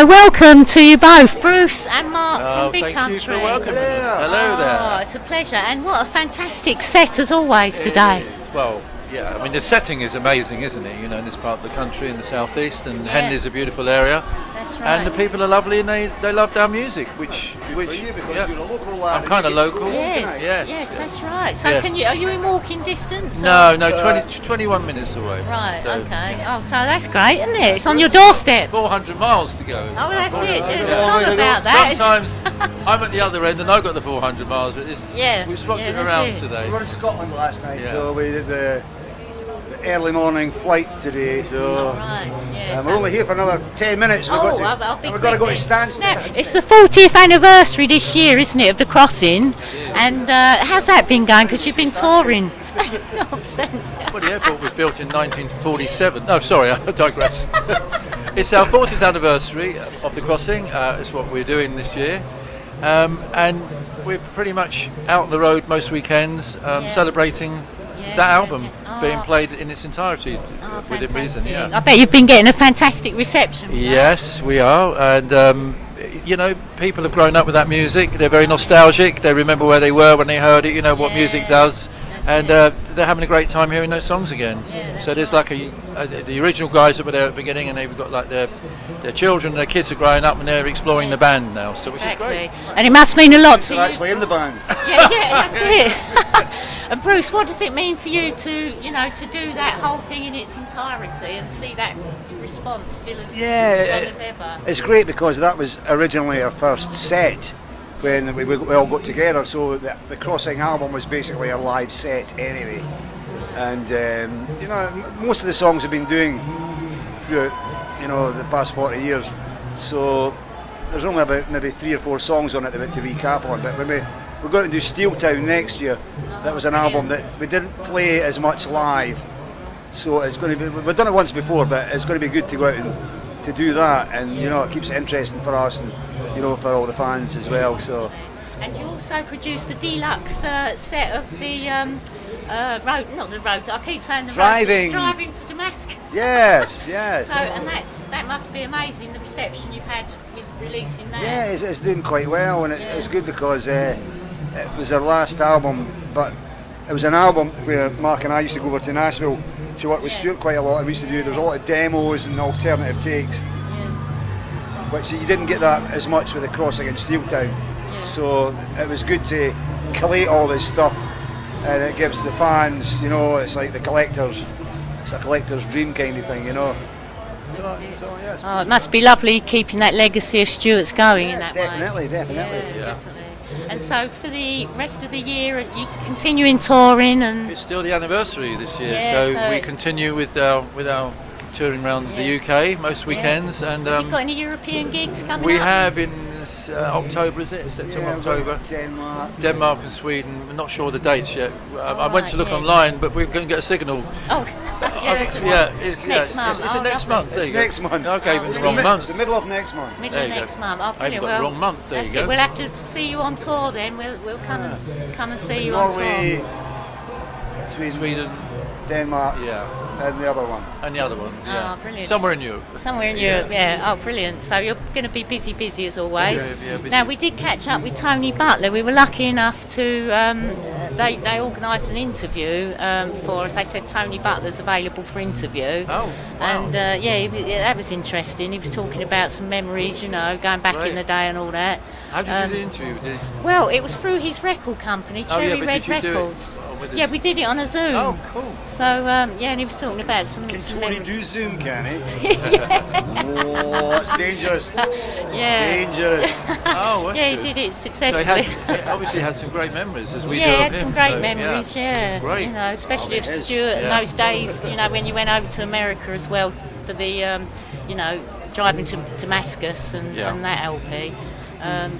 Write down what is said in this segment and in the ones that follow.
So welcome to you both, Bruce and Mark from Big thank Country. you for welcoming us. Hello there. Oh, it's a pleasure, and what a fantastic set as always today. It is. Well, yeah, I mean the setting is amazing, isn't it? You know, in this part of the country, in the southeast, and Henley's a beautiful area. That's right. And the people are lovely, and they loved our music, which you're a local lad. I'm kind of local. Yes, that's right. So Yes. are you in walking distance? No, 21 minutes away. Right, So, okay. Oh, so that's great, isn't it? It's on your doorstep. 400 miles to go. Oh, that's it. There's a song about that. Sometimes I'm at the other end and I've got the 400 miles, but we swapped it that's around it. today. We were in Scotland last night, Yeah. so we did the early morning flight today. So Right, yes. we're only here for another 10 minutes. I'll be We've got to go to quick Stansted. then. It's the 40th anniversary this year, isn't it, of the crossing? And how's that been going? Because you've been touring. Well, the airport was built in 1947. No, sorry, I digress. It's our 40th anniversary of the crossing. It's what we're doing this year. And we're pretty much out on the road most weekends celebrating that album being played in its entirety within reason. Yeah. I bet you've been getting a fantastic reception. Yes, we are. And, you know, people have grown up with that music. They're very nostalgic. They remember where they were when they heard it, you know, what music does. And they're having a great time hearing those songs again. So there's like the original guys that were there at the beginning, and they've got like their children, their kids are growing up, and they're exploring the band now. So which is great. And it must mean a lot to They're you. actually in the band. Yeah, that's it. And Bruce, what does it mean for you to do that whole thing in its entirety and see that response still as strong as ever? It's great because that was originally our first set when we all got together. So the Crossing album was basically a live set anyway. And you know, most of the songs have been doing throughout, you know, the past 40 years. So there's only about maybe 3 or 4 songs on it to recap on. But when we're going to do Steeltown next year, that was an album that we didn't play as much live. So it's going to be, we've done it once before, but it's going to be good to go out and to do that. And you know, it keeps it interesting for us and, you know, for all the fans as well. So. And you also produced the deluxe set of the road, not the road. I keep saying the driving to Damascus. Yes. So, and that must be amazing, the reception you've had with releasing that. Yeah, it's doing quite well, and it's good because it was our last album, but it was an album where Mark and I used to go over to Nashville to work with Stuart quite a lot. And we used to do, there was a lot of demos and alternative takes, which you didn't get that as much with the Crossing and Steeltown. So it was good to collate all this stuff, and it gives the fans, you know, it's like it's a collector's dream kind of thing, you know. So yes. Oh, it must be lovely keeping that legacy of Stuart's going in that definitely, way. Definitely. Yeah, definitely. And so for the rest of the year, you continuing touring, and It's still the anniversary this year, Yeah, so we continue with our touring around the UK most weekends. And have you got any European gigs coming we up? have in October, is it? September, October. Denmark and Sweden. We're not sure of the dates yet. I went to look online, but we're going to get a signal. Oh, it's next month. Is it next month? There you go. Next month. Okay, even It's the wrong month. It's the middle of next month. Middle of next month. Oh, I haven't got the wrong month. There you go. We'll have to see you on tour then. We'll come and see you on Norway, tour. Sweden, Denmark, and the other one. And the other one, Oh, brilliant. Somewhere in Europe. Somewhere in Europe, yeah. Oh, brilliant. So you're going to be busy as always. Yeah, busy. Now, we did catch up with Tony Butler. We were lucky enough to, they organised an interview for us. They said Tony Butler's available for interview. Oh, wow. And that was interesting. He was talking about some memories, you know, going back in the day and all that. How did you do the interview? Well, it was through his record company, Cherry Red did you Records. do it? Yeah, we did it on a Zoom. Oh, cool. So, and he was talking about some Tony memories. do Zoom, can he? Oh, that's dangerous. Dangerous. Oh, yeah, he good. did it So successfully. he obviously had some great memories as we do. Yeah, of he had him, some great so, memories, yeah. Great. You know, especially of it is. Stuart in Yeah. those days, you know, when you went over to America as well for the, you know, driving to Damascus and that LP.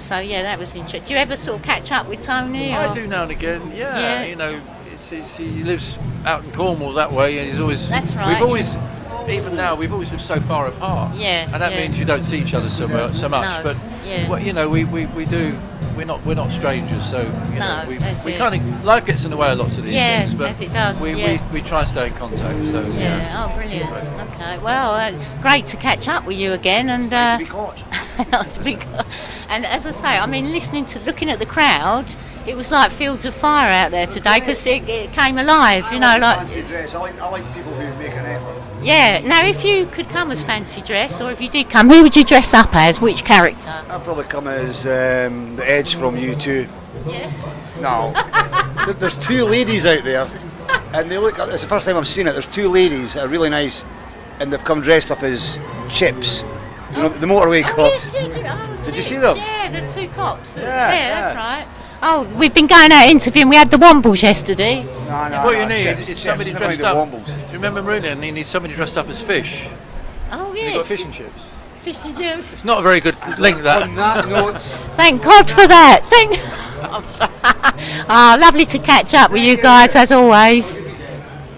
So, yeah, that was interesting. Do you ever sort of catch up with Tony? I or? do now and again, you know, he lives out in Cornwall that way, and he's always... That's right, We've always, even now, we've always lived so far apart. Yeah, and that means you don't see each other so much. No, But well, you know, we do. We're not strangers, so you know, we kind of, life gets in the way of lots of these things. But as it does. we try and stay in contact. So Oh, brilliant. Okay, well, it's great to catch up with you again, and Nice to be caught. That's because, and as I say, I mean, looking at the crowd, it was like fields of fire out there today because it came alive, you know, like. Fancy dress. I like people who make an effort. Yeah. Now, if you could come as fancy dress, or if you did come, who would you dress up as? Which character? I'd probably come as the Edge from U2. Yeah. No. There's two ladies out there, and they look. It's the first time I've seen it. There's two ladies that are really nice, and they've come dressed up as Chips. You know, the motorway cops. Yes, Did you see them? Yeah, the two cops. Yeah, That's right. Oh, we've been going out interviewing. We had the Wombles yesterday. No. What you need Chips, is somebody Chips, dressed never up. mind Do the Wombles. you remember Marina? And he needs somebody dressed up as fish. Oh, You've got yes. fish and chips. Fish and chips. It's not a very good link, that. On that note, Thank God for that. I'm sorry. Lovely to catch up with you guys as always.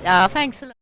Thanks a lot.